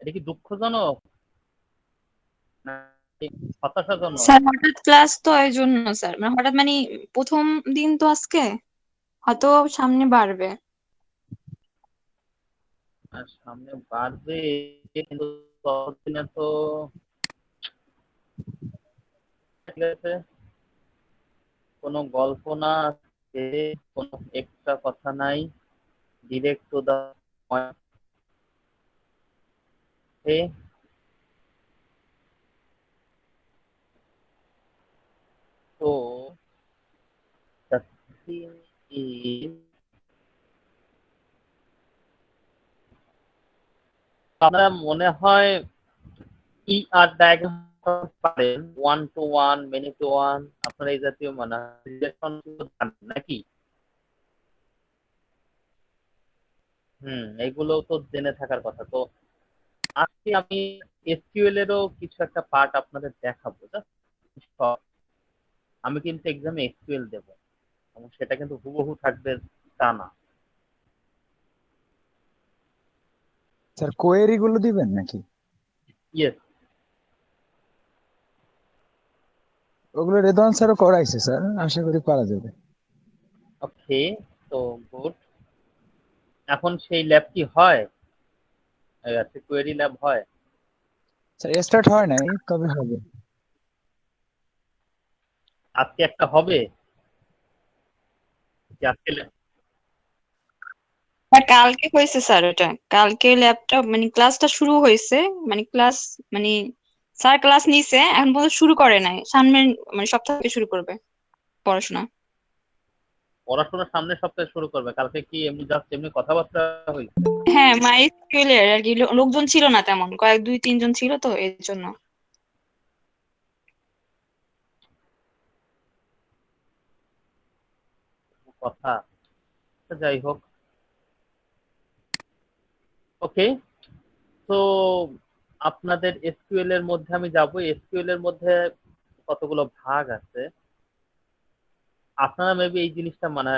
এটা কি দুঃখজনক না হতাশাজনক? স্যার হঠাৎ ক্লাস তো এই জন্য স্যার, মানে হঠাৎ মানে প্রথম দিন তো আজকে, হয়তো সামনে বাড়বে। আর সামনে বাড়বে, কিন্তু ততদিনে তো ঠিক আছে, কোনো গল্প না, কোনো এক্সট্রা কথা নাই, ডিরেক্ট টু দা পয়েন্ট। তো the thing is, আপনার মনে হয় ই আর ডায়াগ্রাম পারেন, one to one, many to one, আপনারা এই জাতীয় মানে নাকি? এগুলো তো জেনে থাকার কথা। তো আজকে আমি এসকিউএল এরও কিছু একটা পার্ট আপনাদের দেখাবো। আমি কিন্তু এক্সামে এসকিউএল দেবো, এবং সেটা কিন্তু হুবহু থাকবে তা না। স্যার কোয়েরি গুলো দিবেন নাকি? ইয়েস। ওগুলো রেদওয়ান স্যারও করাইছে স্যার, আশা করি পারা যাবে। ওকে, তো গুড। এখন সেই ল্যাব কি হয়? কোয়েরি ল্যাব হয়? স্যার স্টার্ট হয় নাই, কবে হবে? আজকে একটা হবে? আজকে আর কালকে হয়েছে স্যার, ওটা কালকে ল্যাপটপ মানে ক্লাসটা শুরু হয়েছে, মানে ক্লাস মানে স্যার ক্লাস নিছে, এখন পর্যন্ত শুরু করে নাই, সামনে মানে সপ্তাহ থেকে শুরু করবে পড়াশোনা। পড়াশোনা সামনের সপ্তাহে শুরু করবে? কালকে কি এমনি জাস্ট এমনি কথাবার্তা হয়েছে? হ্যাঁ, মাইস্কুয়েল এর আর কি লোকজন ছিল না তেমন, কয়েক দুই তিনজন ছিল তো এর জন্য। কথা, যাই হোক। ওকে, তো আপনাদের এসকিউএল এর মধ্যে আমি যাব। এসকিউএল এর মধ্যে কতগুলো ভাগ আছে, আপনারা মেবি এই জিনিসটা মানে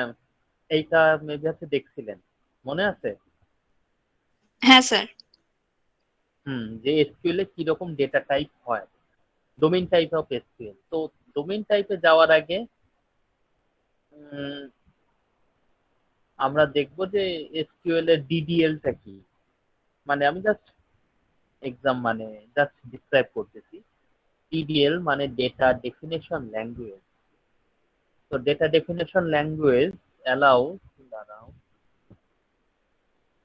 এইটা মেবি হচ্ছে দেখছিলেন, মনে আছে? হ্যাঁ স্যার। যে এসকিউএল এ কি রকম ডেটা টাইপ হয়, ডোমেইন টাইপ অফ এসকিউএল। তো ডোমেইন টাইপে যাওয়ার আগে উম, আমরা দেখব যে এসকিউএল এর ডিডিএল টা কি। মানে আমি জাস্ট এক্সাম মানে জাস্ট ডিসক্রাইব করতেছি। ডিডিএল মানে data definition language. So data definition language allows,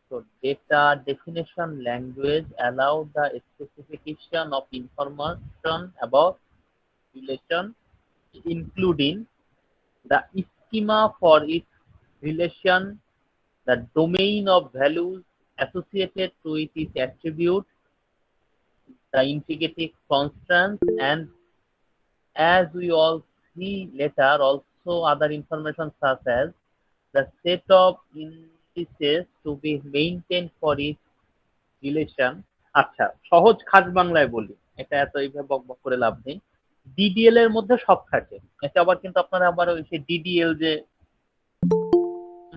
so data definition language allow the specification of information about relation, including the schema for its relation, the domain of values associated with its attribute, the integrative constants, and as we all see later, also other information such as the set of indices to be maintained for each relation. আচ্ছা, সহজ খাস বাংলায় বলি, এটা এত এইভাবে বকবক করে লাভ নেই। ডিডিএল এর মধ্যে সব থাকে। এটা আবার কিন্তু আপনারা আবার ওই সেই ডিডিএল যে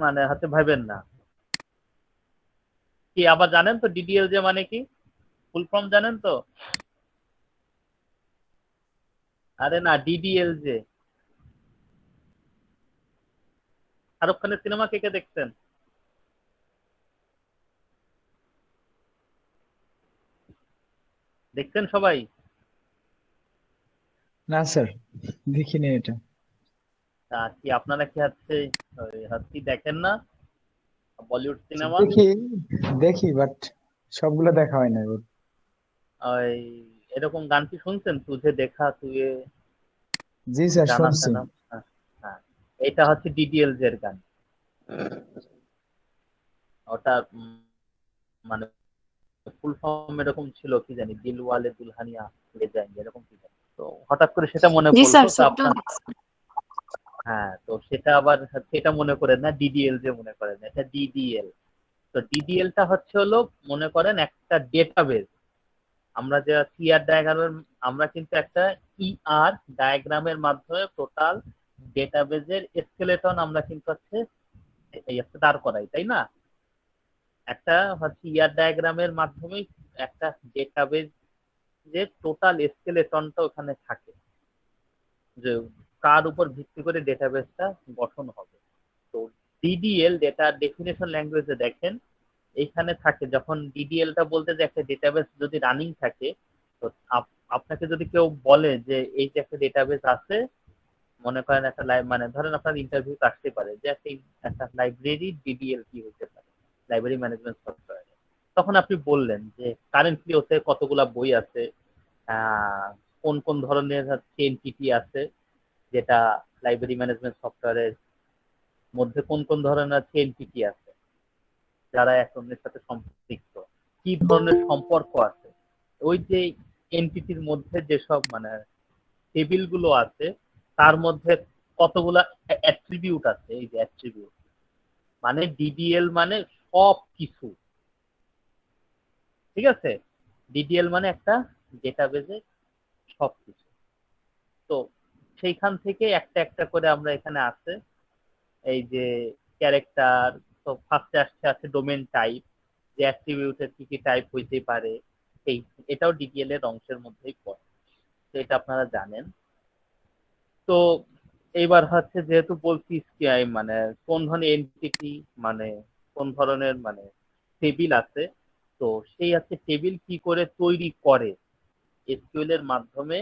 মানে হাতে ভাবেন না। কি আবার জানেন তো ডিডিএল যে মানে কি? ফুল ফর্ম জানেন তো? আরে না, ডিডিএল যে শাহরুখ খানের সিনেমা কে কে দেখছেন? দেখছেন সবাই? না স্যার, দেখিনি এটা। তা কি আপনারা কি হচ্ছে কি দেখেন না বলিউড সিনেমা? দেখি দেখি বাট সবগুলো দেখা হয় না ওর। ওই এরকম গান কি শুনছেন? তুঝে দেখা তুয়ে জি স্যার জানা শুনছি। সানা? হ্যাঁ, হ্যাঁ, এটা হচ্ছে ডিডিএল এর গান। ওটা মানে ফুল ফর্ম এরকম ছিল কি জানি, দিলওয়ালে দুলহানিয়া লে যায়েঙ্গে, এরকম কি জানি। তো হঠাৎ করে সেটা মনে জি পড়লো স্যার, তো ছোট। আপনার। হ্যাঁ, তো সেটা আবার সেটা মনে করেন না, ডিডিএল যে মনে করেন, এটা ডিডিএল। তো ডিডিএল টা হচ্ছে হলো মনে করেন একটা ডেটাবেস। আমরা যে সিআর ডায়াগ্রামের, আমরা কিন্তু একটা ইআর ডায়াগ্রামের মাধ্যমে টোটাল ডেটাবেজের স্কেলেটন আমরা কিন্তু হচ্ছে এই একটা দাঁড় করাই, তাই না? একটা হচ্ছে ইয়ার ডায়াগ্রামের মাধ্যমে একটা ডেটাবেজ যে টোটাল স্কেলেটনটা ওখানে থাকে, যে কার উপর ভিত্তি করে ডেটাবেসটা গঠন হবে। তো ডিডিএল ডেটা ডেফিনেশন ল্যাঙ্গুয়েজে দেখেন এইখানে থাকে, যখন ডিডিএলটা বলতে যে একটা ডেটাবেস যদি রানিং থাকে, তো আপনাকে যদি কেউ বলে যে এই যে একটা ডেটাবেস আছে, মনে করেন একটা মানে ধরেন আপনার ইন্টারভিউ আসতে পারে যে একটা লাইব্রেরি ডিডিএল কি হতে পারে, লাইব্রেরি ম্যানেজমেন্ট সফটওয়্যার, তখন আপনি বললেন যে কারেন্টলি ওতে কতগুলা বই আছে, কোন কোন ধরনের হচ্ছে এনটিটি আছে, যেটা লাইব্রেরি ম্যানেজমেন্ট সফটওয়্যারের মধ্যে কোন কোন ধরনের এনটিটি আছে যারা এক অন্যের সাথে সম্পৃক্ত, কি ধরনের সম্পর্ক আছে, ওই যে এনটিটির মধ্যে যেসব মানে টেবিল গুলো আছে তার মধ্যে কতগুলা অ্যাট্রিবিউট আছে। এই যে অ্যাট্রিবিউট মানে ডিডিএল মানে সব কিছু, ঠিক আছে? ডিডিএল মানে একটা ডেটাবেজে সবকিছু। তো সেইখান থেকে একটা একটা করে আমরা এখানে আছে এই যে ক্যারেক্টার, তো ফার্স্টে আছে ডোমেন টাইপ, যে অ্যাট্রিবিউটের কি কি টাইপ হইতে পারে, এই এটাও ডিটিএল এর অংশের মধ্যেই পড়ে, তো এটা আপনারা জানেন। তো এইবার হচ্ছে যেহেতু বলছি মানে কোন ধরনের এনটিটি মানে কোন ধরনের মানে টেবিল আছে, তো সেই আছে টেবিল কি করে তৈরি করে, এসকিউএল এর মাধ্যমে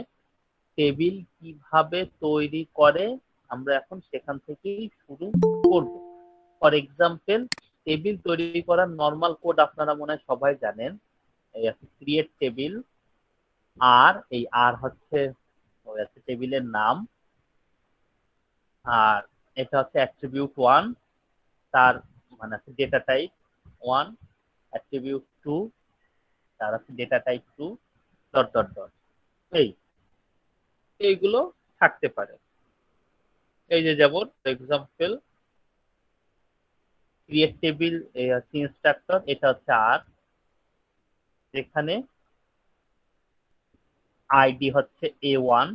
টেবিল কিভাবে তৈরি করে আমরা এখন সেখান থেকেই শুরু করব। ফর এক্সাম্পল, টেবিল তৈরি করার নর্মাল কোড আপনারা মনে হয় সবাই জানেন, এই আছে ক্রিয়েট টেবিল, আর এই আর হচ্ছে ওই আছে টেবিলের নাম, আর এটা হচ্ছে অ্যাট্রিবিউট 1, তার মানে আছে ডেটা টাইপ 1, অ্যাট্রিবিউট 2, তার আছে data type 2, dot dot dot, এইগুলো থাকতে পারে। এই যে যেমন এক্সাম্পল ক্রিয়েট টেবিল, এই হচ্ছে ইনস্ট্রাক্টর, এটা হচ্ছে আর, যেখানে আইডি হচ্ছে A1,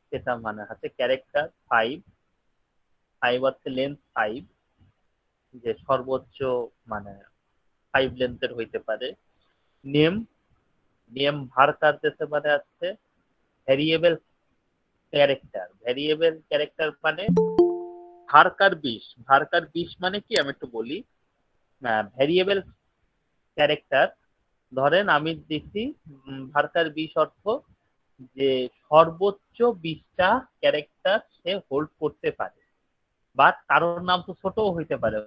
সেটা মানে হচ্ছে ক্যারেক্টার 5 হচ্ছে লেন্থ 5, যে সর্বোচ্চ মানে 5 লেন্থের হইতে পারে। নেম ভার্কার যেতে পারে আছে ভ্যারিয়েবল ক্যারেক্টার মানে ভার্কার 20 মানে কি আমি একটু বলি। ভ্যারিয়েবল ক্যারেক্টার ধরেন আমি দিচ্ছি ভার্কার 20 অর্থ যে সর্বোচ্চ 20টা ক্যারেক্টার সে হোল্ড করতে পারে, বাট কারোর নাম তো ছোটও হইতে পারে,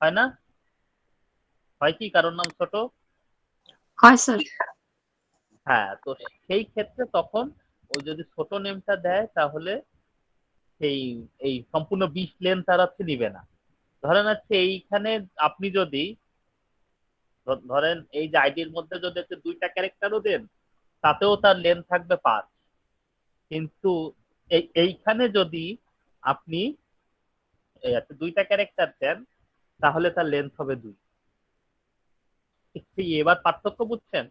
হয় না? হয় কি কারোর নাম ছোট? হয় স্যার। হ্যাঁ, তো সেই ক্ষেত্রে তখন ওই যদি ছোট নেমটা দেয় তাহলে সেই এই সম্পূর্ণ 20 লেন তার হচ্ছে নিবে না। ধরেন হচ্ছে এইখানে আপনি যদি ধরেন এই যে আইডির মধ্যে যদি 2টা ক্যারেক্টারও দেন তাতেও তার লেন থাকবে 5, কিন্তু এইখানে যদি আপনি 2টা ক্যারেক্টার দেন তাহলে তার লেন্থ হবে 2। এবার পার্থক্য বুঝছেন?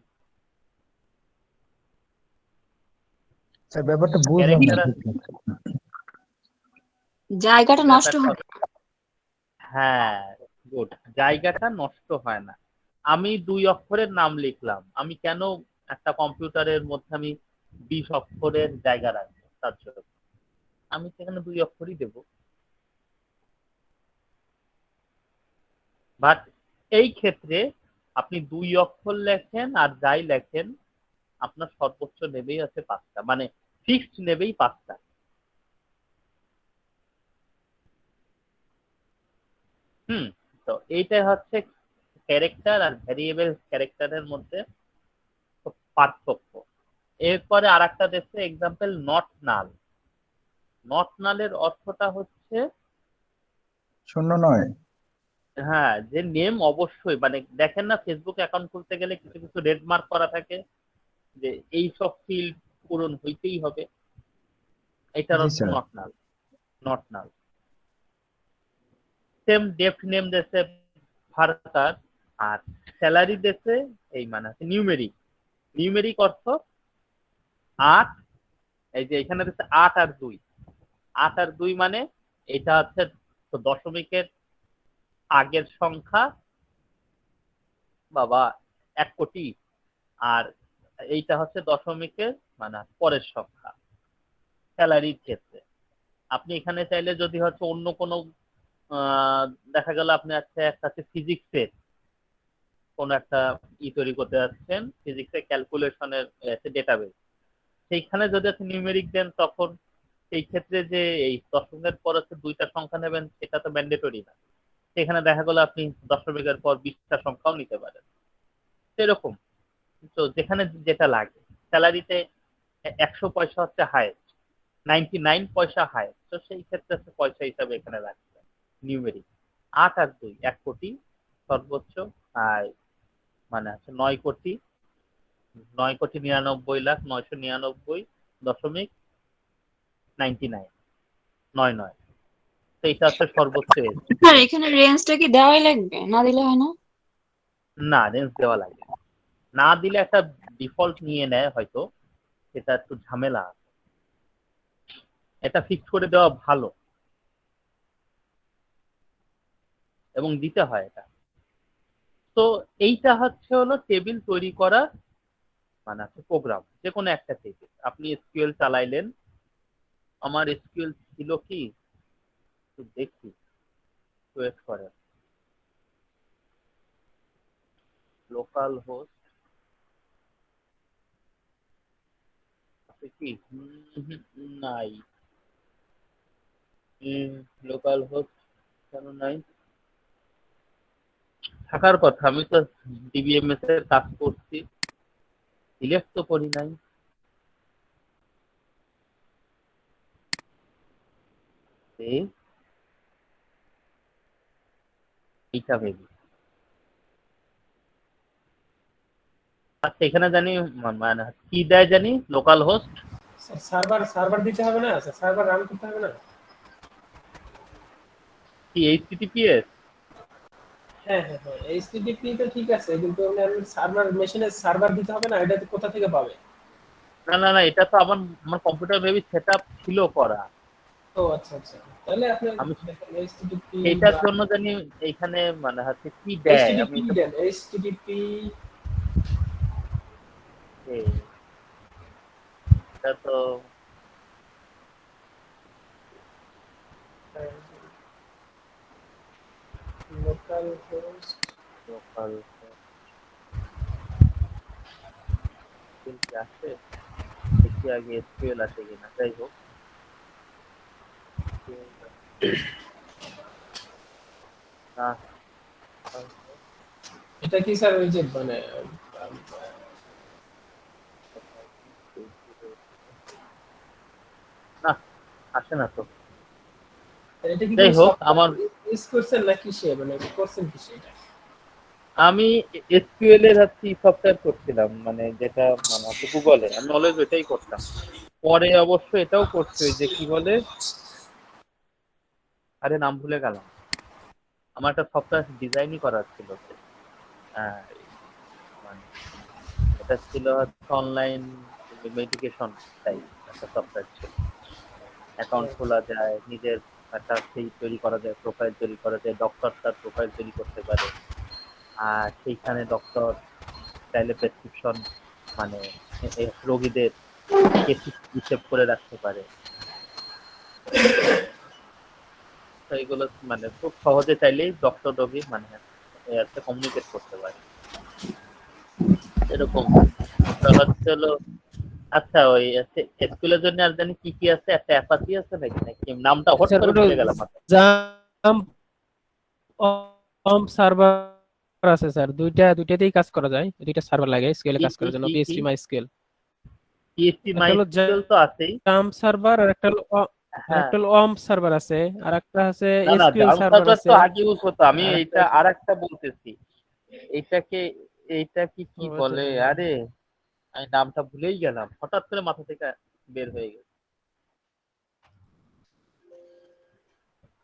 স্যার ব্যাপারটা বুঝলাম না ঠিকঠাক। জায়গাটা নষ্ট হয়। হ্যাঁ, গুড, জায়গাটা নষ্ট হয় না। আমি 2 অক্ষরের নাম লিখলাম, আমি কেন একটা কম্পিউটারের মধ্যে আমি 20 অক্ষরের জায়গা রাখবো? তার জন্য আমি সেখানে 2 অক্ষরই দেব। বাট এই ক্ষেত্রে আপনি 2 অক্ষর লেখেন আর যাই লেখেন আপনার সর্বোচ্চ নেবেই আছে 5টা, মানে ফিক্সড নেবেই 5টা। তো এইটাই হচ্ছে ক্যারেক্টার আর ভ্যারিয়েবল ক্যারেক্টারের মধ্যে পার্থক্য। এরপরে আর একটা দেখছে এক্সাম্পল নট নাল। নট নালের অর্থটা হচ্ছে শূন্য নয়। হ্যাঁ, যে নেম অবশ্যই মানে দেখেন না ফেসবুক অ্যাকাউন্ট খুলতে গেলে কিছু কিছু রেড মার্ক করা থাকে যে এই সব ফিল্ড পূরণ হইতেই হবে, এটার জি অর্থ sir. Not null. Same dept name দেশে ভার্কার, আর স্যালারি দেশে এই মানে নিউমেরিক অর্থ 8, এই যে এখানে দেশে 8 আর 2 মানে এটা হচ্ছে দশমিকের আগের সংখ্যা, বাবা 1 কোটি আর এইটা হচ্ছে দশমিকের মানে পরের সংখ্যা স্যালারির ক্ষেত্রে। আপনি এখানে চাইলে যদি হচ্ছে অন্য কোনো দেখা গেল আপনি একটা ফিজিক্সের কোন একটা তৈরি করতে যাচ্ছেন, ফিজিক্সের ক্যালকুলেশনের ডেটাবেস, সেইখানে যদি আপনি নিউমেরিক দেন তখন সেই ক্ষেত্রে যে এই দশমিকের পর হচ্ছে 2টা সংখ্যা নেবেন সেটা তো ম্যান্ডেটরি না। সেখানে দেখা গেল আপনি দশমিকের পর 20টা সংখ্যাও নিতে পারেন। সেরকম তো যেখানে যেটা লাগে। স্যালারিতে 100 পয়সা হচ্ছে হাইয়েস্ট, 99 পয়সা হাইয়েস্ট, তো সেই ক্ষেত্রে হচ্ছে পয়সা হিসাবে এখানে রাখছে নিউমেরিক। 8 আর 2 1 কোটি সর্বোচ্চ, আর মানে হচ্ছে 9,99,999.99। তো এটা হচ্ছে সর্বোচ্চ এজ। স্যার এখানে রেঞ্জটা কি দেওয়াই লাগবে, না দিলে হয় না? না, রেঞ্জ দেওয়া লাগে না। না দিলে একটা ডিফল্ট নিয়ে নেয় হয়তো, সেটা একটু ঝামেলা আছে। এটা ফিক্স করে দেওয়া ভালো এবং দিতে হয় এটা। তো এইটা হলো টেবিল তৈরি করার মানে প্রোগ্রাম। যে কোনো একটা টেবিল আপনি এসকিউএল চালাইলেন। আমার এসকিউএল ছিল কি একটু দেখি, ওয়েট করেন। লোকাল হোস্ট আছে কি? নাই। লোকাল হোস্ট কেন নাই? থাকার কথা, আমি তো ডিবিএমএস এর কাজ করছি, সিলেক্ট তো করি নাই। এইটা ভেবি। আচ্ছা এখানে জানি মানে কি দেয় জানি, লোকাল হোস্ট সার্ভার সার্ভার দিতে হবে না স্যার, সার্ভার রান করতে হবে না? কি এইচটিটিপিএস? হ্যাঁ হ্যাঁ হ্যাঁ, এইচটিটিপি তো ঠিক আছে, কিন্তু আমি সার্ভার মেশিনে সার্ভার দিতে হবে না, এটা কোথা থেকে পাবে? না না না, এটা তো আমার আমার কম্পিউটার মেবি সেটআপ ছিল করা। ও আচ্ছা আচ্ছা, তাহলে আপনি আমি দেখেন এইচটিটিপি সেটার জন্য জানি এইখানে মানে কি দেয়। আমি এইচটিটিপি দেন, এইচটিটিপি এটা তো লোকাল হোস্ট লোকাল আছে, দেখি আগে এসকিউএল আছে কিনা। যাই হোক, না এটা কি স্যার ওই যে মানে না আসে না তো। এটা কি যাই কোনো হোক, সফটওয়্যার আমার ইউজ করছেন নাকি সে মানে করছেন কি সেটা? আমি এসকিউএল এর সফটওয়্যার করছিলাম, মানে যেটা মানে গুগলে আমি অলওয়েজ এটাই করতাম। পরে অবশ্য এটাও করছি, ওই যে কি বলে, আরে নাম ভুলে গেলাম। আমার একটা সফটওয়্যার ডিজাইনই করার ছিল। মানে এটা ছিল অনলাইন মেডিকেশন টাইপ একটা সফটওয়্যার ছিল। অ্যাকাউন্ট খোলা যায়, নিজের একটা সেই তৈরি করা যায়, প্রোফাইল তৈরি করা যায়, ডক্টর তার প্রোফাইল তৈরি করতে পারে। আর সেইখানে ডক্টর চাইলে প্রেসক্রিপশন মানে রোগীদের হিসেব করে রাখতে পারে। তো এগুলো মানে খুব সহজে চাইলেই ডক্টর রোগী মানে কমিউনিকেট করতে পারে এরকম। হলো আচ্ছা, ওই এসকিউএল এর জন্য আর জানি কি কি আছে, একটা অ্যাপাচি আছে নাকি নামটা হট স্যার করে ওটা ভুলে গেলাম। জাম্প সার্ভার আছে স্যার, দুইটাতেই কাজ করা যায়, দুইটা সার্ভার লাগে এসকিউএল কাজ করার জন্য, পিএইচপি মাইস্কিল। পিএইচপি মাইস্কিল তো আছেই। জাম্প সার্ভার আর একটা হ্যাঁ, ওয়াম্প সার্ভার আছে, আর একটা আছে না না, এসকিউএল জাম্প সার্ভার সার্ভার আছে। তো আগে ইউজ হতো। আমি এইটা আরেকটা বলতেছি। এইটাকে এইটা কি বলে, আরে আমি নামটা ভুলেই গেলাম, হঠাৎ করে মাথা থেকে বের হয়ে গেছে।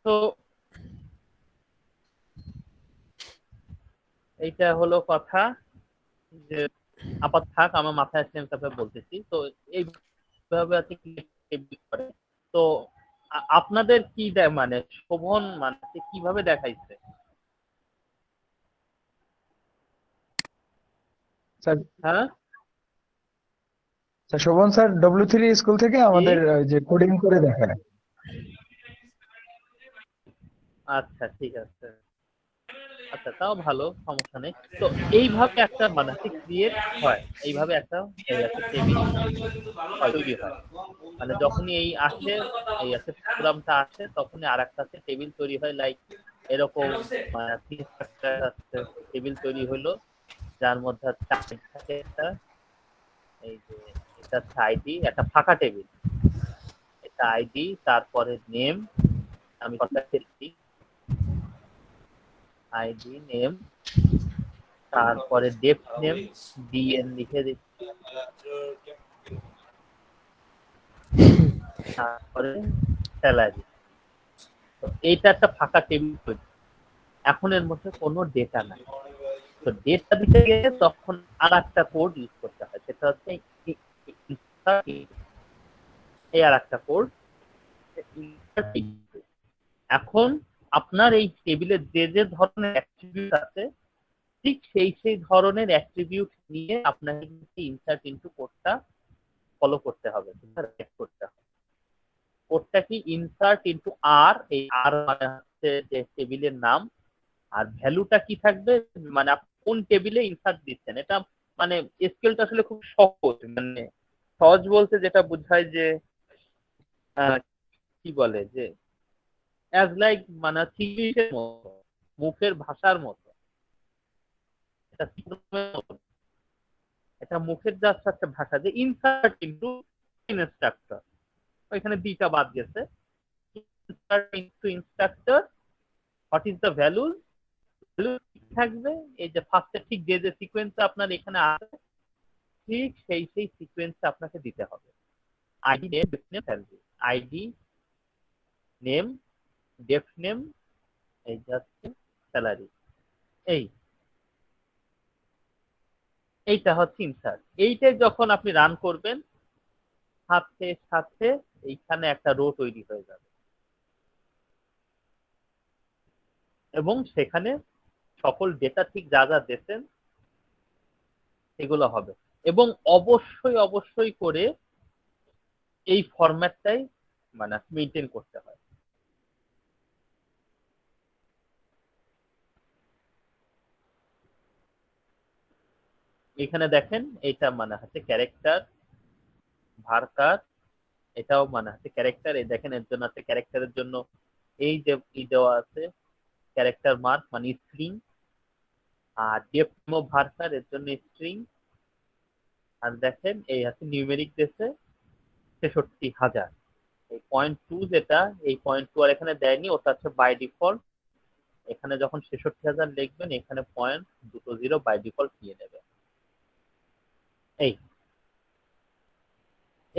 তো এইটা হলো কথা, যে আপাতত থাক, আমার মাথায় আসলে আমি তারপরে বলতেছি। তো এইভাবে আছে করে। তো আপনাদের কি মানে শোভন মানে কিভাবে দেখাইছে? স্যার হ্যাঁ তা শোভন স্যার W3 স্কুল থেকে আমাদের ওই যে কোডিং করে দেখায়। আচ্ছা ঠিক আছে, আচ্ছা তাও ভালো, সমস্যা নেই। তো এইভাবে একটা মানে ক্রিয়েট হয়, এইভাবে একটা এই আছে টেবিল তৈরি হয়। মানে যখনই এই আসে, এই আছে প্রোগ্রামটা আসে, তখনই আরেকটা টেবিল তৈরি হয়, লাইক এরকম মানে টেবিল তৈরি হলো, যার মধ্যে থাকে একটা, এই যে এটা আইডি, একটা ফাঁকা টেবিল, এটা আইডি, তারপরে নেম, আমি কথা লিখছি, আইডি নেম, তারপরে ডেপ্থ নেম ডিএন লিখে দিচ্ছি, তারপরে স্যালারি। তো এইটা একটা ফাঁকা টেবিল তৈরি। এখন এর মধ্যে কোনো ডেটা নাই, তো ডেটা দিতে গেলে তখন আর একটা কোড ইউজ করতে হয়, সেটা হচ্ছে এই আর একটা কোড। এখন আপনার এই টেবিলের যে যে ধরনের অ্যাট্রিবিউট আছে, ঠিক সেই ধরনের অ্যাট্রিবিউট নিয়ে আপনাকে ইনসার্ট ইনটু কোডটা ফলো করতে হবে, করতে হবে। কোডটা কি ইনসার্ট ইনটু আর, এই আর মানে হচ্ছে যে টেবিলের নাম, আর ভ্যালুটা কি থাকবে মানে আপনি কোন টেবিলে ইনসার্ট দিচ্ছেন। এটা মানে এসকিউএলটা আসলে খুব সহজ, মানে সহজ বলতে যেটা বোঝায় যে কি বলে যে অ্যাজ লাইক মানে ইংলিশের মতো, মুখের ভাষার মতো, এটা এটা মুখের জাস্ট একটা ভাষা, যে ইনসার্ট ইনটু ইনস্ট্রাক্টর, ওইখানে দুইটা বাদ গেছে। Insert into instructor, what is the value থাকবে, এই যে ফার্স্টে ঠিক যে যে সিকোয়েন্স আপনার এখানে আছে, ঠিক সেই সিকোয়েন্স আপনাকে দিতে হবে। ID name dept name value, ID name dept name, এই যাচ্ছে স্যালারি, এইটা হচ্ছে ইনসার্ট। এইটাই যখন আপনি রান করবেন, সাথে সাথে এইখানে একটা রো তৈরি হয়ে যাবে, এবং সেখানে সকল ডেটা ঠিক যা যা দিয়েছেন এগুলো হবে। এবং অবশ্যই করে এই ফরম্যাটটাই মানে মেনটেন করতে হয়। এখানে দেখেন এটা মানে হচ্ছে ক্যারেক্টার ভার্কার, এটাও মানে হচ্ছে ক্যারেক্টার। এই দেখেন এর জন্য আছে ক্যারেক্টারের জন্য এই যে দেওয়া আছে ক্যারেক্টার মার্ক মানে স্ট্রিং, আর ডেপমো ভার্কার এর জন্য স্ট্রিং, আর দেখেন এই আছে নিউমেরিক দিয়েছে ৬৬,০০০। এই 0.2 যেটা, এই 0.2 আর এখানে দেয়নি, ওটা হচ্ছে বাই ডিফল্ট। এখানে যখন ৬৬,০০০ লিখবেন, এখানে 0.20 বাই ডিফল্ট নিয়ে নেবে।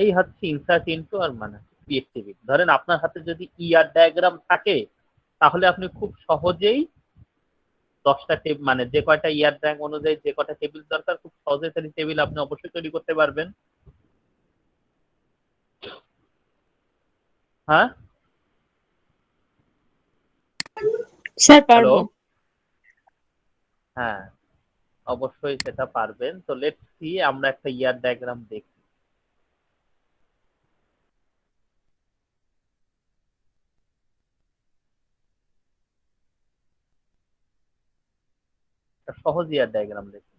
এই হচ্ছে ইনসার্ট ইনটু আর মানে ক্রিয়েট টেবিল। ধরেন আপনার হাতে যদি ইয়ার ডায়াগ্রাম থাকে, তাহলে আপনি খুব সহজেই 10টা টেবিল মানে যে কয়টা ইয়ার র্যাঙ্ক অনুযায়ী যে কয়টা টেবিল দরকার, খুব সহজে সেই টেবিল আপনি অবশ্যই তৈরি করতে পারবেন। হ্যাঁ স্যার হ্যালো, পারবো। হ্যাঁ অবশ্যই সেটা পারবেন। তো লেটস সি, আমরা একটা ইয়ার ডায়াগ্রাম দেখি। একটা সহজ ইয়ার ডায়াগ্রাম দেখি।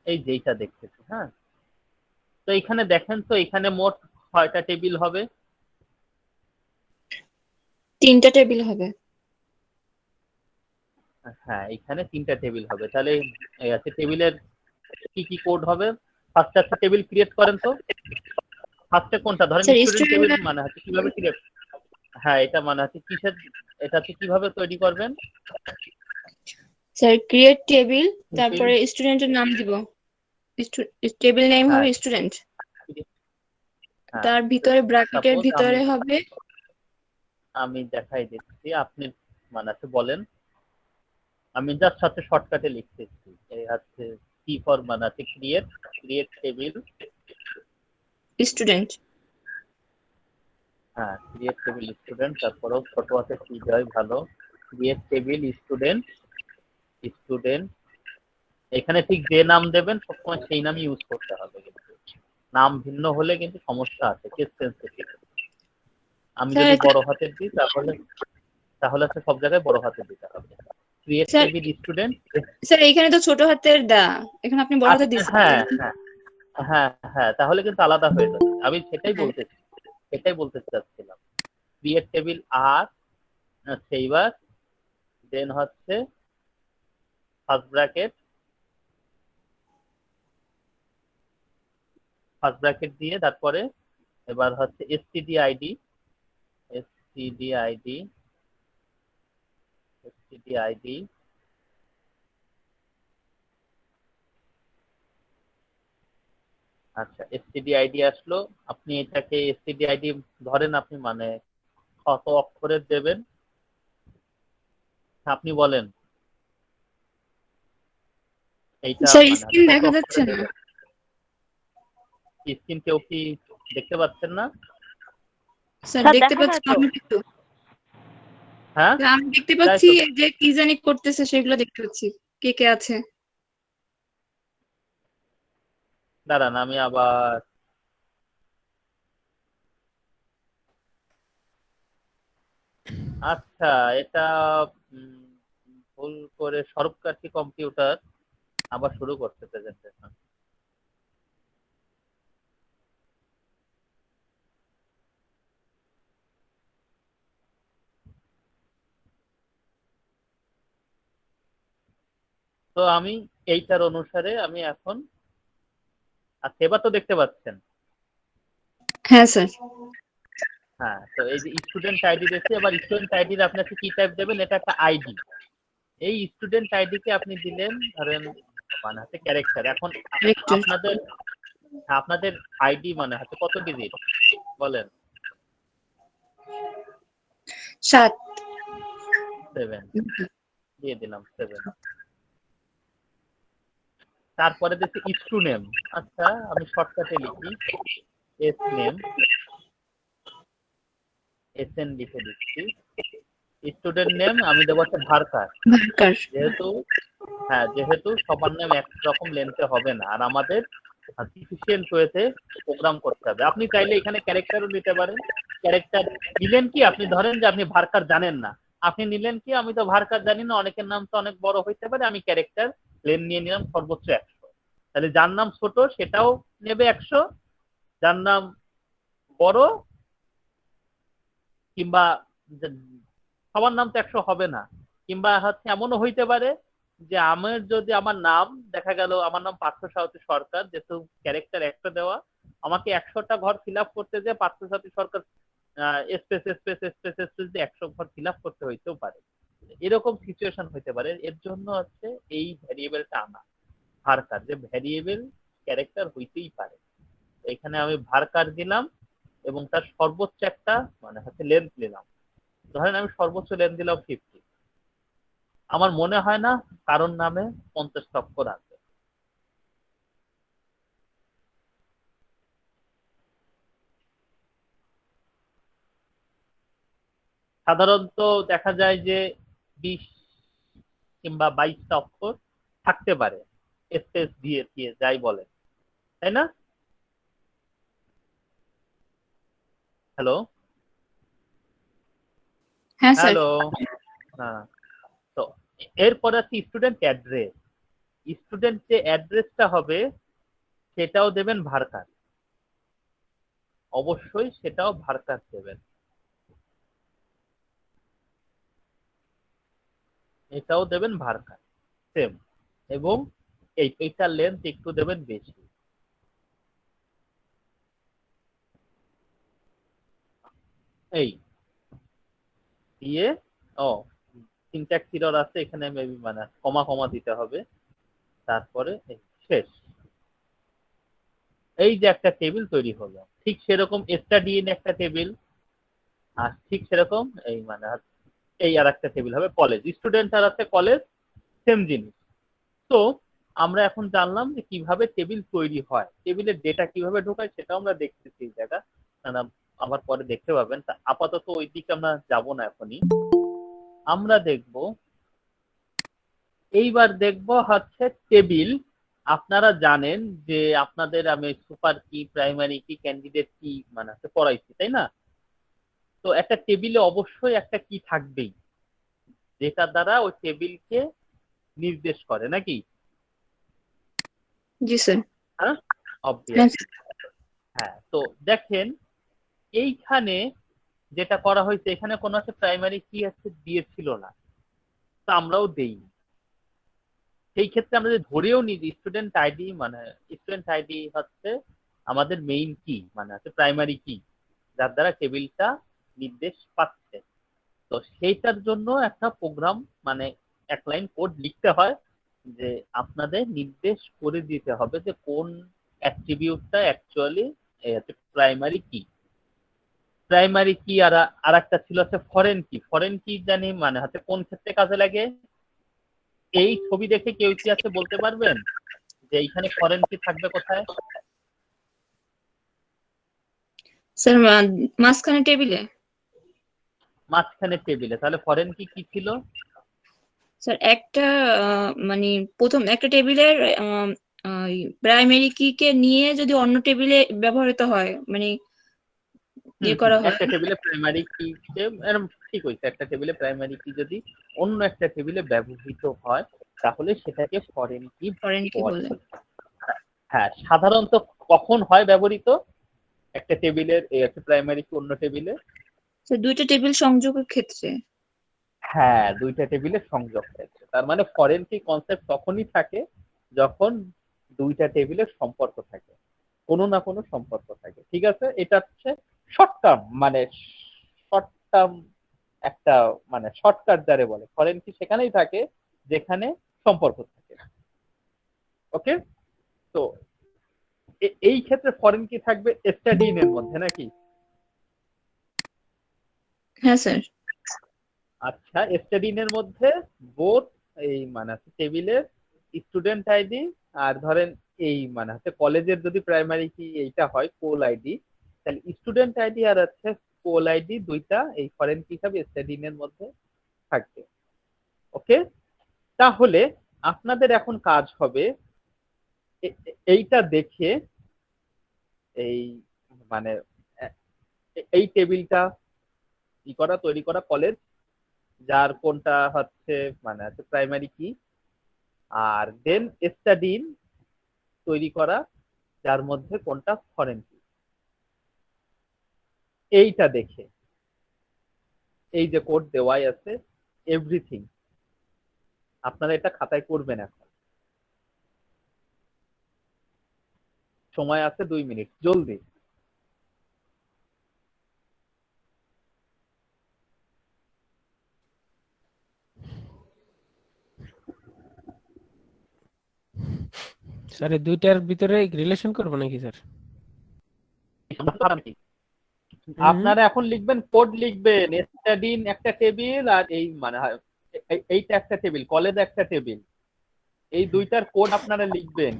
এই যেইটা দেখতেছি, হ্যাঁ। তো এখানে দেখেন তো, এখানে মোট কয়টা টেবিল হবে? 3টা টেবিল হবে। হ্যাঁ এখানে 3টা টেবিল হবে। তাহলে এই আছে টেবিলের কি কি কোড হবে। ফার্স্টে একটা টেবিল ক্রিয়েট করেন তো। ফার্স্টে কোনটা ধরেন স্যার স্টুডেন্ট টেবিল স্টুডেন্ট, মানে হচ্ছে কিভাবে ক্রিয়েট, হ্যাঁ এটা মানে হচ্ছে কিসের, এটাতে কিভাবে তৈরি করবেন? স্যার ক্রিয়েট টেবিল, তারপরে স্টুডেন্টের নাম দিব, টেবিল নেম হ্যাঁ হবে স্টুডেন্ট, হ্যাঁ তার ভিতরে ব্র্যাকেটের সাপোজ ভিতরে হবে। আমি দেখাই দিচ্ছি, আপনি মানে হচ্ছে বলেন, আমি জাস্ট হচ্ছে শর্টকাটে লিখতেছি। এই হচ্ছে কি ফর মানে হচ্ছে ক্রিয়েট টেবিল, স্টুডেন্ট, হ্যাঁ ক্রিয়েট টেবিল স্টুডেন্ট, তারপরেও ছোট হাতে কি দেয় ভালো, ক্রিয়েট টেবিল স্টুডেন্ট, স্টুডেন্ট, এখানে ঠিক যে নাম দেবেন সবসময় সেই নামই ইউজ করতে হবে, কিন্তু নাম ভিন্ন হলে কিন্তু সমস্যা আছে, কেস সেন্সিটিভ। আমি স্যার যদি বড় হাতের দিই তাহলে তাহলে সব জায়গায় বড় হাতের দিতে হবে। Create sir table student. Sir এইখানে তো ছোট হাতের দা, এখানে আপনি বড় হাতে দিচ্ছেন। হ্যাঁ হ্যাঁ হ্যাঁ হ্যাঁ, তাহলে কিন্তু আলাদা হয়ে যাবে। আমি সেটাই বলতে চাচ্ছিলাম। ক্রিয়েট টেবিল আর সেইবার দেন হচ্ছে ফার্স্ট ব্র্যাকেট দিয়ে তারপরে এবার হচ্ছে std আচ্ছা std আসলো। আপনি এটাকে std ধরেন, আপনি মানে কত অক্ষরের দেবেন আপনি বলেন, এইটা স্যার মানে স্ক্রিন কত দেখা অক্ষরের যাচ্ছে না। দেবেন? স্ক্রিন কেউ কি দেখতে পাচ্ছেন না? স্যার স্যার দেখতে দেখা পাচ্ছি যায় তো। আমি একটু। হ্যাঁ আমি দেখতে তাই পাচ্ছি তো। যে কি জানি করতেছে, সেগুলো দেখতে পাচ্ছি কে কে আছে। দাঁড়ান আমি আবার আচ্ছা এটা উম, ভুল করে সরবকাঠি কম্পিউটার আবার শুরু করতে প্রেজেন্টেশন। তো আমি এইটার অনুসারে আমি এখন, আচ্ছা এবার তো দেখতে পাচ্ছেন। হ্যাঁ স্যার। হ্যাঁ, তো এই যে স্টুডেন্ট আইডি দেখছি, এবার স্টুডেন্ট আইডির আপনাকে কি টাইপ দেবেন, এটা একটা আইডি। এই স্টুডেন্ট আইডি কে আপনি দিলেন ধরেন মানে হচ্ছে ক্যারেক্টার। এখন ক্যারেক্টার আপনাদের আপনাদের আইডি মানে হচ্ছে কত ডিজিট বলেন? 7। 7 দিয়ে দিলাম 7। তারপরে দেখছি স্টু নেম। আচ্ছা আমি শর্টকাটে লিখি এস নেম, এসএন লিখে দিচ্ছি। স্টুডেন্ট নেম আমি দেবো একটা ভার্কার, ভার্কার। যেহেতু সবার নাম একরকম লেন্থে হবে না, আর আমাদের এফিশিয়েন্ট ওয়েতে প্রোগ্রাম করতে হবে। আপনি চাইলে এখানে ক্যারেক্টারও নিতে পারেন। ক্যারেক্টার নিলেন কি, আপনি ধরেন যে আপনি ভার্কার জানেন না, আপনি নিলেন কি আমি তো ভার্কার জানি না, অনেকের নাম তো অনেক বড় হইতে পারে, আমি ক্যারেক্টার লেন নিয়ে নিলাম সর্বোচ্চ 100। তাহলে যার নাম ছোট সেটাও নেবে 100, যার নাম বড় কিংবা সবার নাম তো 100 হবে না। কিংবা হচ্ছে এমনও হইতে পারে যে আমার যদি আমার নাম দেখা গেল আমার নাম পার্থ সারথী সরকার, যেহেতু ক্যারেক্টার একটা দেওয়া, আমাকে 100টা ঘর ফিল আপ করতে যে পার্থ সারথী সরকার স্পেস স্পেস স্পেস স্পেস দিয়ে 100 ঘর ফিল আপ করতে হইতেও পারে। এরকম সিচুয়েশন হইতে পারে। এর জন্য হচ্ছে এই ভ্যারিয়েবলটা আনা, ভার্কার, যে ভ্যারিয়েবল ক্যারেক্টার হইতেই পারে। এখানে আমি ভার্কার দিলাম এবং তার সর্বোচ্চ একটা মানে হচ্ছে লেন্থ নিলাম। ধরেন আমি সর্বোচ্চ লেন্থ দিলাম 50। আমার মনে হয় না কারণ নামে 50 অক্ষর আছে। সাধারণত দেখা যায় যে 20 কিংবা 22টা অক্ষর থাকতে পারে, স্পেস দিয়ে দিয়ে যাই বলে, তাই না? হ্যালো হ্যাঁ স্যার। হ্যালো হ্যাঁ। তো এরপরে আছে স্টুডেন্ট অ্যাড্রেস। স্টুডেন্ট যে অ্যাড্রেসটা হবে সেটাও দেবেন ভার্কার, অবশ্যই সেটাও ভার্কার দেবেন। এটাও দেবেন ভার্কার সেম, এবং এইটার লেন্থ একটু দেবেন বেশি। এই দিয়ে ও সিনট্যাক্স এরর আছে এখানে, মেবি মানে কমা কমা দিতে হবে। তারপরে শেষ। এই যে একটা টেবিল তৈরি হলো, ঠিক সেরকম স্টাডিইন একটা টেবিল, আর ঠিক সেরকম এই মানে এই আর একটা টেবিল হবে কলেজ। স্টুডেন্ট আর আছে কলেজ, সেম জিনিস। তো আমরা এখন জানলাম যে কিভাবে টেবিল তৈরি হয়, টেবিলের ডেটা কিভাবে ঢোকায় সেটাও আমরা দেখতেছি এই জায়গা, আবার পরে দেখতে পাবেন। তা আপাতত ওই দিকে আমরা যাব না এখনই। আমরা দেখব এইবার দেখব হচ্ছে টেবিল। আপনারা জানেন যে আপনাদের আমি সুপার কি, প্রাইমারি কি, ক্যান্ডিডেট কি মানে পড়াইছি, তাই না? তো একটা টেবিলে অবশ্যই একটা কি থাকবেই, যেটা দ্বারা ওই টেবিলকে নির্দেশ করে, নাকি? জি স্যার। হ্যাঁ, হ্যাঁ অবভিয়াস। স্যার। হ্যাঁ, তো দেখেন এইখানে যেটা করা হয়েছে, এখানে কোনো একটা প্রাইমারি কি আছে দিয়েছিল না, তো আমরাও দেই। সেই ক্ষেত্রে আমরা যদি ধরেও নিই স্টুডেন্ট আইডি, মানে স্টুডেন্ট আইডি হচ্ছে আমাদের মেইন কি, মানে হচ্ছে প্রাইমারি কি, যার দ্বারা টেবিলটা নির্দেশ পাচ্ছে। তো সেইটার জন্য একটা প্রোগ্রাম, মানে এক লাইন কোড লিখতে হয়, যে আপনাদের নির্দেশ করে দিতে হবে যে কোন অ্যাট্রিবিউটটা অ্যাকচুয়ালি প্রাইমারি কি। প্রাইমারি কি আর একটা ছিল হচ্ছে ফরেন কি। ফরেন কি জানি মানে হচ্ছে কোন ক্ষেত্রে কাজে লাগে? এই ছবি দেখে কেউ কি আছে বলতে পারবেন যে এইখানে ফরেন কি থাকবে কোথায়? স্যার মাঝখানে টেবিলে। মাঝখানে টেবিলে। তাহলে ফরেন কি কি ছিল? স্যার একটা মানে প্রথম একটা টেবিলের প্রাইমারি কি কে নিয়ে যদি অন্য টেবিলে ব্যবহৃত হয়, মানে ইয়ে করা হয়। একটা টেবিলে প্রাইমারি কি, এরকম ঠিক হয়েছে, একটা টেবিলে প্রাইমারি কি যদি অন্য একটা টেবিলে ব্যবহৃত হয় তাহলে সেটাকে ফরেন কি ফরেন কি বলে। বলে। হ্যাঁ, সাধারণত কখন হয় ব্যবহৃত? একটা টেবিলের একটা প্রাইমারি কি অন্য টেবিলে? স্যার দুইটা টেবিল সংযোগের ক্ষেত্রে। হ্যাঁ, দুইটা টেবিলের সংযোগ হয়েছে। তার মানে ফরেন কি কনসেপ্ট তখনই থাকে যখন দুইটা টেবিলের সম্পর্ক থাকে, কোনো না কোনো সম্পর্ক থাকে। ঠিক আছে, এটা হচ্ছে শর্ট টার্ম, মানে শর্ট টার্ম একটা, মানে শর্টকাট যারে বলে। ফরেন কি সেখানেই থাকে যেখানে সম্পর্ক থাকে। ওকে, তো এই ক্ষেত্রে ফরেন কি থাকবে স্ট্যাডিন এর মধ্যে, নাকি? হ্যাঁ স্যার। আচ্ছা, স্ট্যাডিন এর মধ্যে বোথ এই মানে টেবিলের স্টুডেন্ট আইডি আর ধরেন এই মানে হচ্ছে কলেজের যদি প্রাইমারি কি এইটা হয় কোল আইডি, তাহলে স্টুডেন্ট আইডি আর হচ্ছে কোল আইডি দুইটা এই ফরেন কি হিসাবে স্ট্যাডিন এর মধ্যে থাকবে। ওকে, তাহলে আপনাদের এখন কাজ হবে এইটা দেখে এই মানে এই টেবিলটা তৈরি করা কলেজ, যার কোনটা হচ্ছে মানে প্রাইমারি কি, আর দেন স্টাডিন তৈরি করা যার মধ্যে কোনটা ফরেন কি। এইটা দেখে এই যে কোড দেওয়াই আছে এভরিথিং, আপনারা এটা খাতায় করবেন। এখন সময় আছে 2 মিনিট, জলদি। স্যার এই দুইটার ভিতরে রিলেশন করবো নাকি স্যার? আপনারা এখন লিখবেন, কোড লিখবেন, স্টাডিন একটা টেবিল আর এই মানে এইটা একটা টেবিল, কলেজ একটা টেবিল, এই দুইটার কোড আপনারা লিখবেন।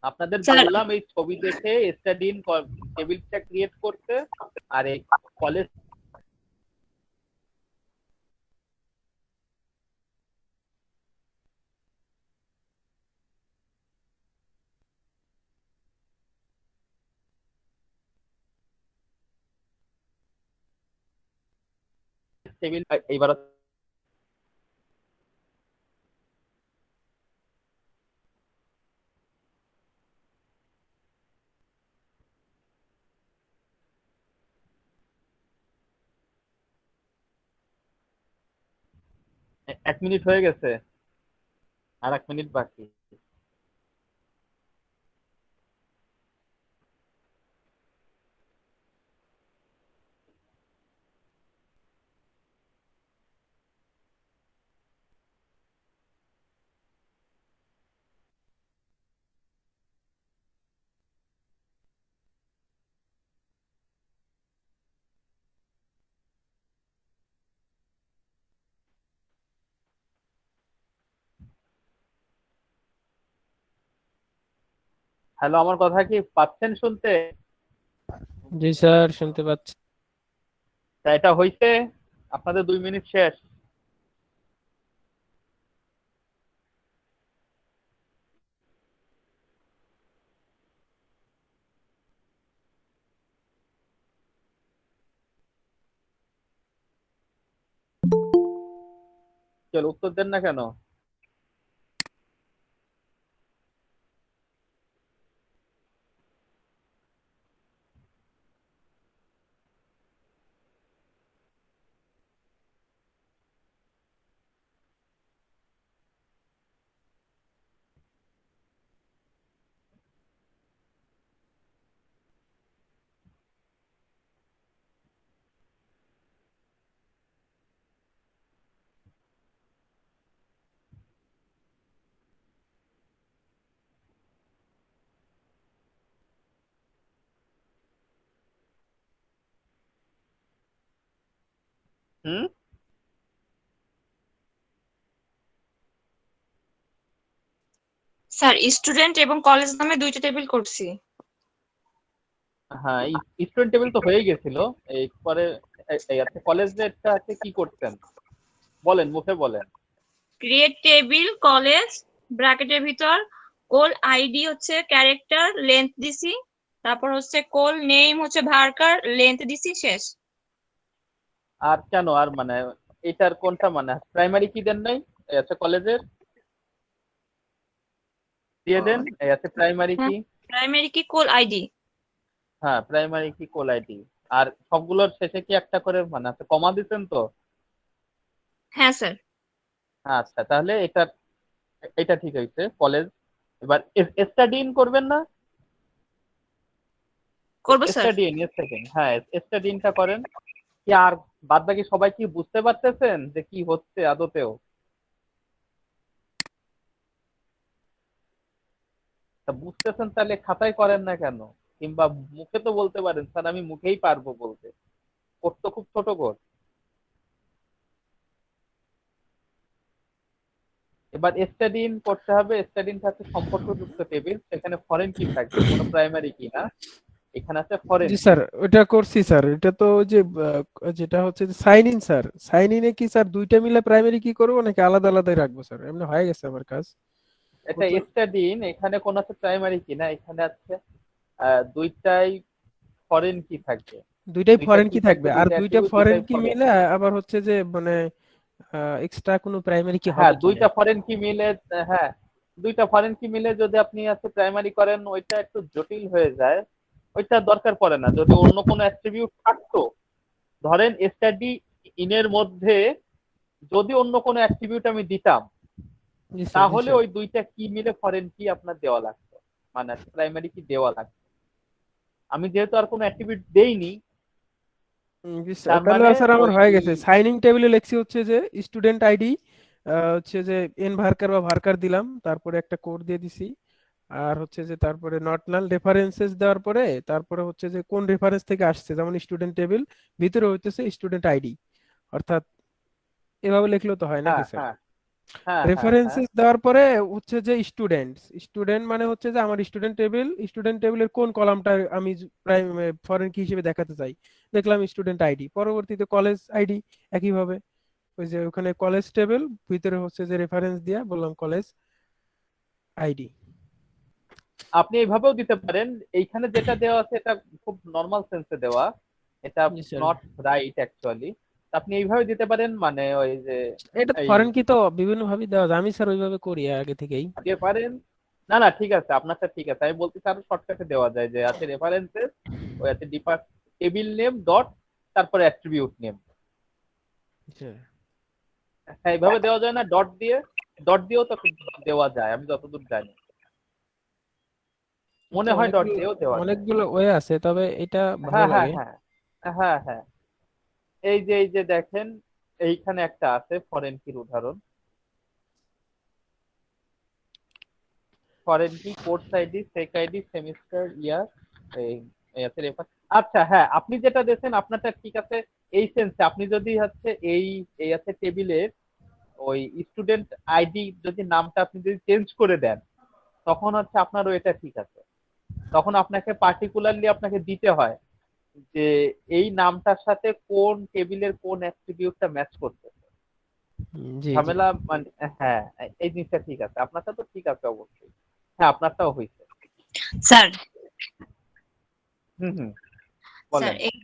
আপনাদের স্যার বললাম এই ছবি দেখে স্টাডিন টেবিলটা ক্রিয়েট করতে, আর এই কলেজ টেবিল। এইবার 1 মিনিট হয়ে গেছে, আর 1 মিনিট বাকি। হ্যালো, আমার কথা কি পাচ্ছেন শুনতে? জি স্যার, শুনতে পাচ্ছি। তা এটা হইছে, আপনাদের 2 মিনিট শেষ। চল উত্তর দেন না কেন? হুম স্যার স্টুডেন্ট এবং কলেজ নামে দুইটা টেবিল করছি। হ্যাঁ, স্টুডেন্ট টেবিল তো হয়ে গেছিল। এই পরে এই আছে কলেজেরটা আছে, কি করতেন বলেন, মুখে বলেন। ক্রিয়েট টেবিল কলেজ ব্র্যাকেটের ভিতর কোল আইডি হচ্ছে ক্যারেক্টার লেন্থ দিছি, তারপর হচ্ছে কোল নেম হচ্ছে ভার্কার লেন্থ দিছি, শেষ। আর কেন আর মানে এটার কোনটা মানে প্রাইমারি কি দেন নাই? এই আছে কলেজের দিয়ে দেন। এই আছে প্রাইমারি কি? প্রাইমারি কি কোল আইডি। হ্যাঁ, প্রাইমারি কি কোল আইডি। আর সবগুলোর শেষে কি একটা করে মানে আছে কমা দিচ্ছেন তো? হ্যাঁ স্যার। আচ্ছা, তাহলে এটা ঠিক হয়েছে কলেজ। এবার স্টাডি ইন করবেন না? করবো স্যার। স্টাডি ইন সেকেন্ড, হ্যাঁ স্টাডি ইনটা করেন। কি আর বাদ বাকি সবাই কি বুঝতে পারতেছেন যে কি হচ্ছে আদতেও? তা বুঝতেছেন তাহলে খাতায় করেন না কেন? কিংবা মুখে তো বলতে পারেন, স্যার আমি মুখেই পারবো বলতে। কোড তো খুব ছোট কোড। এবার স্টাডি ইন করতে হবে। স্টাডি ইন থাকছে সম্পর্কযুক্ত টেবিল, সেখানে ফরেন কি থাকবে, কোনো প্রাইমারি কি না, এখানে আছে ফরেন জি কি। স্যার, ওটা করছি স্যার। এটা তো ওই যে যেটা হচ্ছে সাইন ইন স্যার, সাইন ইনে কি স্যার দুইটা মিলে প্রাইমারি কি করবো নাকি আলাদা আলাদাই রাখবো স্যার? এমনি হয়ে গেছে আমার কাজ। এটা স্টাডি ইন, এখানে কোন আছে প্রাইমারি কি না, এখানে আছে দুইটাই ফরেন কি থাকবে। দুইটাই দুইটা ফরেন কি কি থাকবে, থাকবে, আর দুইটা দুইটা অ্যাট্রিবিউট, ফরেন দুইটাই কি ফরেন। মিলে আবার হচ্ছে যে মানে এক্সট্রা কোনো প্রাইমারি কি হ্যাঁ, হবে কিনা। দুইটা ফরেন কি মিলে, হ্যাঁ দুইটা ফরেন কি মিলে যদি আপনি আছে প্রাইমারি করেন, ওইটা একটু জটিল হয়ে যায়। ওইটা দরকার পড়ে না। যদি অন্য কোনো অ্যাট্রিবিউট থাকতো, ধরেন স্টাডি ইনের মধ্যে যদি অন্য কোনো অ্যাট্রিবিউট আমি দিতাম, জি স্যার, জি তাহলে স্যার। ওই দুইটা কি মিলে ফরেন কি আপনার দেওয়া লাগতো, মানে প্রাইমারি কি দেওয়া লাগতো। আমি যেহেতু আর কোনো অ্যাট্রিবিউট দেইনি, জি স্যার, তার তাহলে মানে স্যার আমার ওই হয়ে গেছে। সাইনিং টেবিলে লিখছি হচ্ছে যে স্টুডেন্ট আইডি হচ্ছে যে এন ভার্কার বা ভার্কার দিলাম, তারপরে একটা কোড দিয়ে দিছি। আর হচ্ছে যে তারপরে নট নাল রেফারেন্সেস দেওয়ার পরে তারপরে হচ্ছে যে কোন রেফারেন্স থেকে আসছে, যেমন স্টুডেন্ট টেবিল ভিতরে হইতেছে স্টুডেন্ট আইডি, অর্থাৎ এভাবে লিখলেও তো হয় নাকি হ্যাঁ স্যার? হ্যাঁ হ্যাঁ হ্যাঁ হ্যাঁ রেফারেন্সেস দেওয়ার পরে হচ্ছে যে স্টুডেন্ট, স্টুডেন্ট মানে হচ্ছে যে আমার স্টুডেন্ট টেবিলের কোন কলামটা আমি প্রাইম ফরেন কি হিসেবে দেখাতে চাই, দেখলাম স্টুডেন্ট আইডি। পরবর্তীতে কলেজ আইডি একইভাবে, ওই যে ওখানে কলেজ টেবিল ভিতরে হচ্ছে যে রেফারেন্স দিয়া বললাম কলেজ আইডি। আপনি এইভাবেও দিতে পারেন। এইখানে যেটা দেওয়া আছে এটা খুব নর্মাল সেন্সে দেওয়া, এটা জি স্যার। Not right actually. আপনি এইভাবে দিতে পারেন, মানে ওই যে এটা এই ফরেন কি তো বিভিন্ন ভাবে দেওয়া যায়, আমি স্যার ওইভাবে করি আগে থেকেই। দিতে পারেন। না না, ঠিক আছে, আপনারটা ঠিক আছে। আমি বলতেছি আরো শর্টকাটে দেওয়া যায়, যে আছে রেফারেন্সেস, ওই আছে টেবিল নেম ডট, তারপরে অ্যাট্রিবিউট নেম। আচ্ছা। হ্যাঁ, এইভাবে দেওয়া যায় না? ডট দিয়ে, ডট দিয়েও তো দেওয়া যায় আমি যতদূর জানি। মনে আচ্ছা, হয় ডট অনেকগুলো দিয়েও দেওয়া যায়। অনেকগুলো ওয়ে আছে, তবে এটা ভালো হ্যাঁ হ্যাঁ লাগে। হ্যাঁ হ্যাঁ হ্যাঁ। এই যে দেখেন, এইখানে একটা আছে ফরেন কির উদাহরণ। ফরেন কি কোর্স আইডি, সেক আইডি, সেমিস্টার, ইয়ার, এই এই আছে রেফার। আচ্ছা হ্যাঁ, আপনি যেটা দেখছেন আপনারটা ঠিক আছে। এই সেন্সে আপনি যদি হচ্ছে এই আছে টেবিলের ওই স্টুডেন্ট আইডি যদি নামটা আপনি যদি চেঞ্জ করে দেন, তখন হচ্ছে আপনারও এটা ঠিক আছে। তখন আপনাকে পার্টিকুলারলি আপনাকে দিতে হয় যে এই নামটার সাথে কোন টেবিলের কোন অ্যাট্রিবিউটটা ম্যাচ করতেছে। জি জি। ঝামেলা মানে, হ্যাঁ এই জিনিসটা ঠিক আছে। আপনারটা তো ঠিক আছে অবশ্যই। হ্যাঁ, আপনারটাও হয়েছে। স্যার, হুম হুম, স্যার বলেন। এই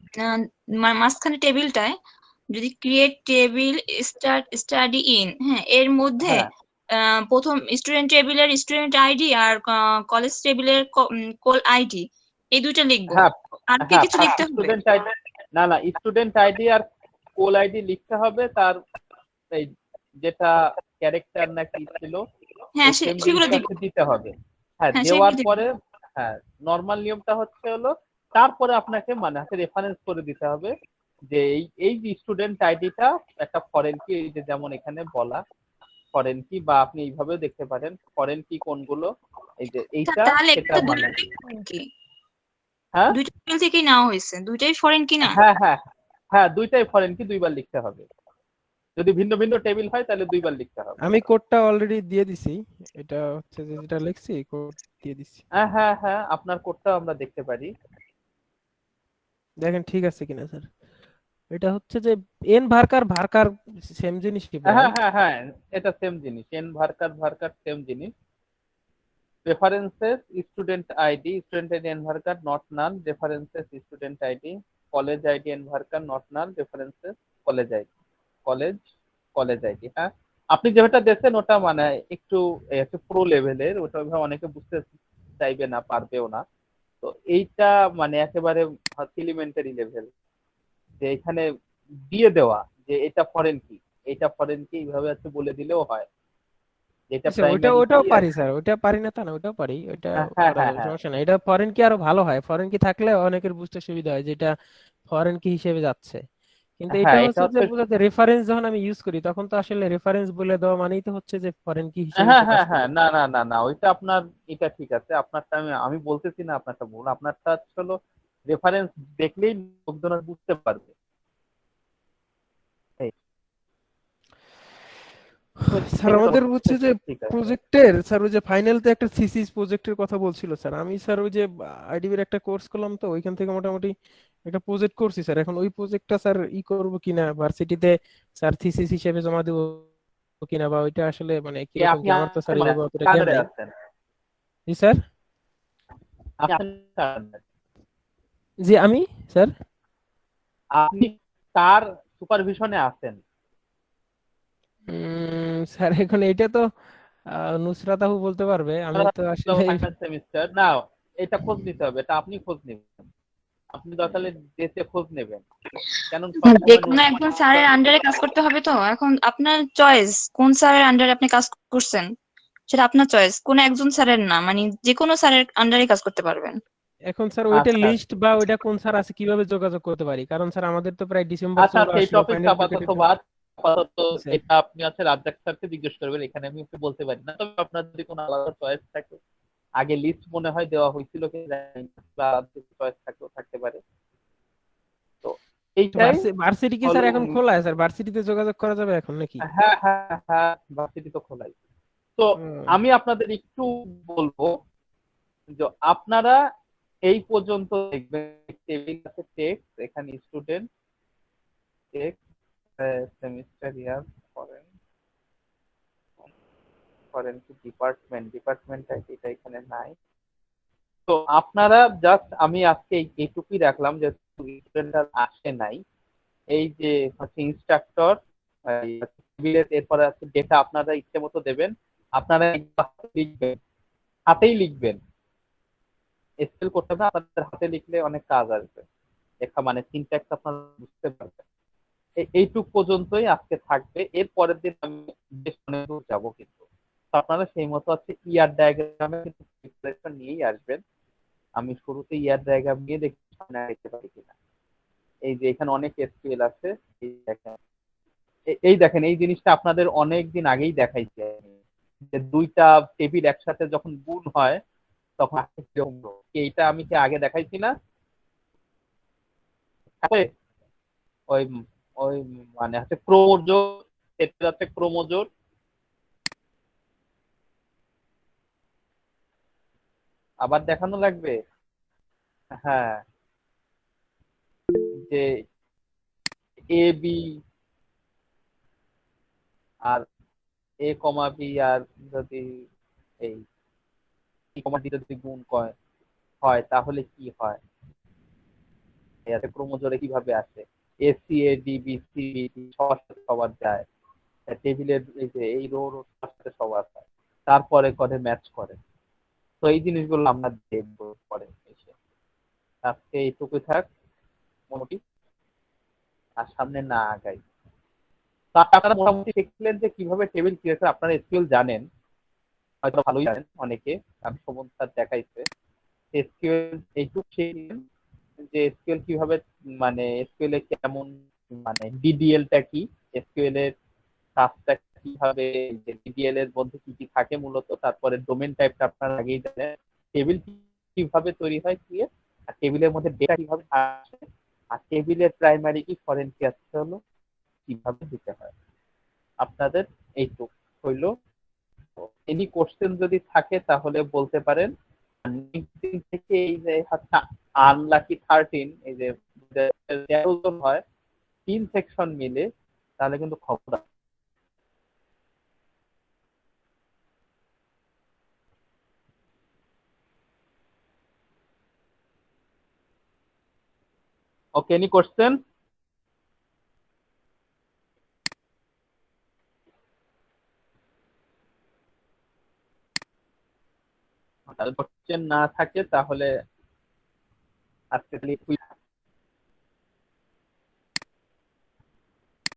মাঝখানে টেবিলটায় যদি ক্রিয়েট টেবিল স্টাডি ইন, হ্যাঁ, এর মধ্যে হ্যাঁ প্রথম স্টুডেন্ট টেবিলের স্টুডেন্ট আইডি আর কলেজ টেবিলের কল আইডি, এই দুইটা লিখবো। হ্যাঁ আর কি হ্যাঁ কিছু লিখতে হবে? স্টুডেন্ট আইডি, না না স্টুডেন্ট আইডি আর কোল আইডি লিখতে হবে, তার এই যেটা ক্যারেক্টার না কি ছিল হ্যাঁ, ওই সেম সেগুলো জিনিসটা দিব। দিতে হবে। হ্যাঁ হ্যাঁ, দেওয়ার সেগুলো দিব। পরে হ্যাঁ নর্মাল নিয়মটা হচ্ছে হলো তারপরে আপনাকে মানে হাতে রেফারেন্স করে দিতে হবে যে এই যে স্টুডেন্ট আইডিটা একটা ফরেন কি, এই যে যেমন এখানে বলা ফরেন কি, বা আপনি এইভাবেও দেখতে পারেন ফরেন কি কোনগুলো, এই যে এইটা তাহলে সেটা এটা মানে দুইটাই ফরেন কি? হ্যাঁ দুইটা টেবিল থেকেই নেওয়া হয়েছে, দুইটাই ফরেন কি না? হ্যাঁ হ্যাঁ হ্যাঁ দুইটাই ফরেন কি দুইবার লিখতে হবে, যদি ভিন্ন ভিন্ন টেবিল হয় তাহলে দুইবার লিখতে হবে। আমি কোডটা অলরেডি দিয়ে দিছি, এটা হচ্ছে যে যেটা লিখছি কোড দিয়ে দিছি, হ্যাঁ হ্যাঁ হ্যাঁ আপনার কোডটাও আমরা দেখতে পারি। দেখেন ঠিক আছে কিনা স্যার। এটা হচ্ছে যে এন ভার্কার ভার্কার সেম জিনিসই প্রায়। হ্যাঁ হ্যাঁ হ্যাঁ এটা সেম জিনিস, এন ভার্কার ভার্কার সেম জিনিস। References student ID N varchar not null references student ID college ID N varchar not null references college ID college ID. হ্যাঁ আপনি যেটা দেখছেন ওটা মানে একটু প্রো লেভেলের, ওটা ওইভাবে অনেকে বুঝতে চাইবে না, পারবেও না। তো এইটা মানে একেবারে এলিমেন্টারি লেভেল, যে এখানে দিয়ে দেওয়া যে এটা ফরেন কি, এটা ফরেন কি এইভাবে আছে বলে দিলেও হয়, যেটা আচ্ছা ওইটা প্রাইমারি কি। ওটাও পারি স্যার, ওইটা পারি না তা না, ওটাও পারি, ওইটা হ্যাঁ করা হ্যাঁ যাবে, হ্যাঁ সমস্যা নাই। এটা ফরেন কি আরো ভালো হয়, ফরেন কি থাকলে অনেকের বুঝতে সুবিধা হয় যে এটা ফরেন কি হিসেবে যাচ্ছে। কিন্তু এটা হ্যাঁ এটা হচ্ছে যে হচ্ছে বোঝাতে রেফারেন্স যখন আমি ইউজ করি তখন তো আসলে রেফারেন্স বলে দেওয়া মানেই তো হচ্ছে যে ফরেন কি হিসেবে হ্যাঁ সে কাজ হ্যাঁ হ্যাঁ করবে। না না না না ওইটা আপনার এটা ঠিক আছে, আপনারটা আমি বলতেছি না আপনারটা ভুল, আপনারটা হলো রেফারেন্স দেখলেই লোকজন বুঝতে পারবে। এই স্যার এই তো আমাদের হচ্ছে যে ঠিক আছে। প্রজেক্টের, স্যার ওই যে ফাইনালতে একটা থিসিস প্রজেক্টের কথা বলছিল স্যার, আমি স্যার ওই যে আইডিবির একটা কোর্স করলাম তো ওইখান থেকে মোটামুটি একটা প্রজেক্ট করছি স্যার। এখন ওই প্রজেক্টটা স্যার করব কিনা ভার্সিটিতে স্যার থিসিস হিসেবে জমা দেবো কিনা, বা ওইটা আসলে মানে কি কিরকম আপনি কি, আমার তো স্যার মানে এইভাবে অতটা জ্ঞান কানাডায় নাই। আছেন? জি স্যার। আপনি জি আমি স্যার আপনি কার সুপারভিশনে আছেন? স্যার এখন এটা তো নুসরাত আপু বলতে পারবে, আমি তো আসলে ফাইনাল সেমিস্টার না, এটা খোঁজ নিতে হবে, এটা আপনি খোঁজ নেবেন, আপনি দরকার হলে দেশে খোঁজ নেবেন, কেন যে সবসময় কোনো একজন স্যারের আন্ডারে কাজ করতে হবে, তো এখন আপনার চয়েস কোন স্যারের আন্ডারে আপনি কাজ করছেন, সেটা আপনার চয়েস, কোন একজন স্যারের না, মানে যে কোনো স্যারের আন্ডারে কাজ করতে পারবেন। এখন স্যার ওইটা আচ্ছা লিস্ট বা ওইটা কোন স্যার আছে কিভাবে যোগাযোগ করতে পারি, কারণ স্যার আমাদের তো প্রায় ডিসেম্বর আচ্ছা চলে আচ্ছা এই আসলো, টপিকটা ফাইনাল আপাতত প্রিপারেটরি। বাদ, আপাতত স্যার এটা আপনি রাজ্জাক স্যারকে জিজ্ঞেস করবেন, এখানে আমি একটু বলতে পারি না। তবে আপনার যদি কোনো আলাদা চয়েস থাকে, আগে লিস্ট মনে হয় দেওয়া হয়েছিল কি জানি না, বা আলাদা চয়েস থাকলেও থাকতে পারে। তো এইটাই ভার্সিটি কি হলো স্যার এখন খোলা আছে স্যার, ভার্সিটিতে যোগাযোগ করা যাবে এখন নাকি? হ্যাঁ হ্যাঁ হ্যাঁ ভার্সিটি তো খোলাই। তো হুম, আমি আপনাদের একটু বলবো যে আপনারা এই পর্যন্ত দেখবেন টেবিল আছে টেক্সট, এখানে স্টুডেন্ট টেক্সট সেমিস্টার ইয়ার ফরেন ফরেন কি ডিপার্টমেন্ট এটা এখানে নাই। তো আপনারা জাস্ট আমি আজকে এইটুকুই রাখলাম যে স্টুডেন্ট আসে নাই, এই যে হচ্ছে ইনস্ট্রাক্টর এরপরে আছে ডেটা আপনারা ইচ্ছে মতো দেবেন, আপনারা লিখবেন, হাতেই লিখবেন, স্পেল করতে হবে, আপনাদের হাতে লিখলে অনেক কাজ আসবে, লেখা মানে সিনট্যাক্স আপনারা বুঝতে পারবেন। এইটুক পর্যন্তই আজকে থাকবে, এর পরের দিন আমি বেশ অনেক দূর যাবো, কিন্তু তো আপনারা সেই মতো আছে ইয়ার ডায়াগ্রামে কিন্তু প্রিপারেশন নিয়েই আসবেন। আমি শুরুতে ইয়ার ডায়াগ্রাম নিয়ে দেখতে পারি কিনা। এই যে এখানে অনেক এসকিউএল আছে, এই দেখেন এই জিনিসটা আপনাদের অনেক দিন আগেই দেখাইছে, যে দুইটা টেবিল একসাথে যখন গুণ হয় তখন এইটা আমি কি আগে দেখাইছি না? ওই ওই মানে হচ্ছে ক্রোমোজোর, এটা হচ্ছে ক্রোমোজোর, আবার দেখানো লাগবে। হ্যাঁ যে A B R A comma B, আর যদি এই সি কমা ডি যদি গুণ হয় তাহলে কি হয়, ক্রোমোজোরে কিভাবে আসে। এসিএ ডিবিসি সবার সাথে সবার যায়, টেবিলের এই যে এই রোর সাথে সবার যায়, তারপরে করে ম্যাচ করে। তো এই জিনিসগুলো আমরা দেখবো পরে এসে। আজকে এইটুকুই থাক মোটামুটি, আর সামনে না আগাই। তো আপনারা মোটামুটি দেখলেন যে কিভাবে টেবিল ক্রিয়েট করে। আপনারা এসকিউএল জানেন, হয়তো ভালোই জানেন অনেকে, আমি শোভন স্যার দেখাইছে। এসকিউএল এইটুকু শিখলেন যে এসকিউএল কিভাবে, মানে এসকিউএল এ কেমন, মানে ডিডিএল টা কি, এসকিউএল এর কাজটা কিভাবে, যে ডিডিএল এর মধ্যে কি কি থাকে মূলত, তারপরে ডোমেন টাইপটা আপনারা আগেই জানেন, টেবিল কিভাবে তৈরি হয় ক্রিয়েট, আর টেবিলের মধ্যে ডেটা কিভাবে আসে, আর টেবিলের প্রাইমারি কি ফরেন কি আসতে হলো কিভাবে দিতে হয়। আপনাদের এইটুক হইল। এনি কোশ্চেন যদি থাকে তাহলে বলতে পারেন। থেকে এই যে আনলাকি 13, এই যে 13 জন হয় 3 সেকশন মিলে, তাহলে কিন্তু খবর আছে। ওকে, এনি কোশ্চেন? কোশ্চেন না থাকে তাহলে আজকে